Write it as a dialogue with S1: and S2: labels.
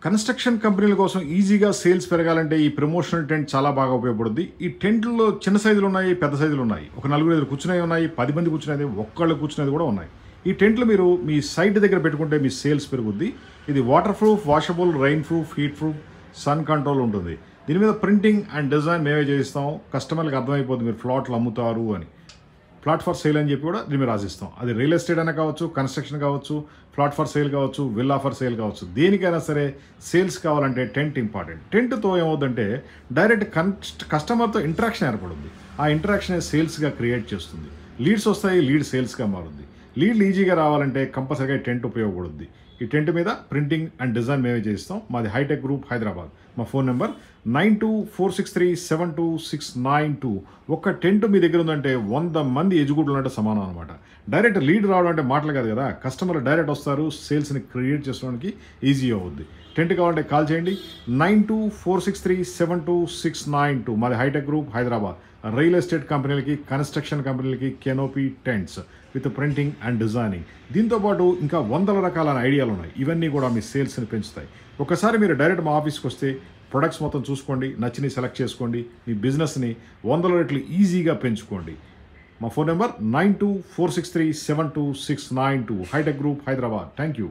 S1: Construction కంపెనీల కోసం ఈజీగా సేల్స్ పెరగాలంటే ఈ ప్రమోషనల్ టెంట్ చాలా బాగా ఉపయోగపడుద్ది. ఈ టెంట్‌లో చిన్న సైజులు ఉన్నాయి, పెద్ద సైజులు ఉన్నాయి. ఒక నలుగురు ఐదుగురు కూర్చునేవి ఉన్నాయి, 10 మంది కూర్చునేది, ఒక్కళ్ళు కూర్చునేది కూడా ఉన్నాయి. ఈ టెంట్లు మీరు మీ సైట్ దగ్గర పెట్టుకుంటే మీ సేల్స్ పెరుగుద్ది. ఇది waterproof, washable, rainproof, heatproof, sun control ఉంటుంది. దీని మీద ప్రింటింగ్ అండ్ డిజైన్ మేమే చేయిస్తాం. కస్టమర్లకు అర్థమైపోతుంది మీరు ప్లాట్లు అమ్ముతారు అని. ప్లాట్ ఫర్ సేల్ అని చెప్పి కూడా దీని మీద రాసిస్తాం. అది రియల్ ఎస్టేట్ అయినా కావచ్చు, కన్స్ట్రక్షన్ కావచ్చు, ప్లాట్ ఫర్ సేల్ కావచ్చు, విల్లా ఫర్ సేల్ కావచ్చు. దేనికైనా సరే సేల్స్ కావాలంటే టెంట్ ఇంపార్టెంట్. టెంట్తో ఏమవుతుందంటే డైరెక్ట్ కస్టమర్తో ఇంటరాక్షన్ ఏర్పడుతుంది. ఆ ఇంటరాక్షన్ సేల్స్గా క్రియేట్ చేస్తుంది. లీడ్స్ వస్తాయి, లీడ్ సేల్స్గా మారుద్ది. లీడ్లు ఈజీగా రావాలంటే కంపల్సరీగా టెంట్ ఉపయోగపడుద్ది. ఈ టెంట్ మీద ప్రింటింగ్ అండ్ డిజైన్ మేమే చేయిస్తాం. మాది హైటెక్ గ్రూప్, హైదరాబాద్. మా ఫోన్ నెంబర్ 9246372692. ఒక్క టెంట్ మీ దగ్గర ఉందంటే 100 మంది ఎగ్జిక్యూటివ్లు అంటే సమానం అనమాట. డైరెక్ట్ లీడ్ రావడం అంటే మాటలు కాదు కదా, కస్టమర్ డైరెక్ట్ వస్తారు, సేల్స్ని క్రియేట్ చేసుకోవడానికి ఈజీ అవుద్ది. టెంట్ కావాలంటే కాల్ చేయండి 9246372692. మాది Hitech group, Hyderabad. Real estate కంపెనీలకి, కన్స్ట్రక్షన్ కంపెనీలకి canopy tents with printing and designing. దీంతోపాటు ఇంకా 100 రకాలైన ఐడియాలు ఉన్నాయి. ఇవన్నీ కూడా మీ సేల్స్ని పెంచుతాయి. ఒకసారి మీరు డైరెక్ట్ మా ఆఫీస్కి వస్తే ప్రొడక్ట్స్ మొత్తం చూసుకోండి, నచ్చిని సెలెక్ట్ చేసుకోండి, మీ బిజినెస్ని 100 రెట్లు ఈజీగా పెంచుకోండి. మా phone number 9246372692. Hitech group, Hyderabad. Thank you.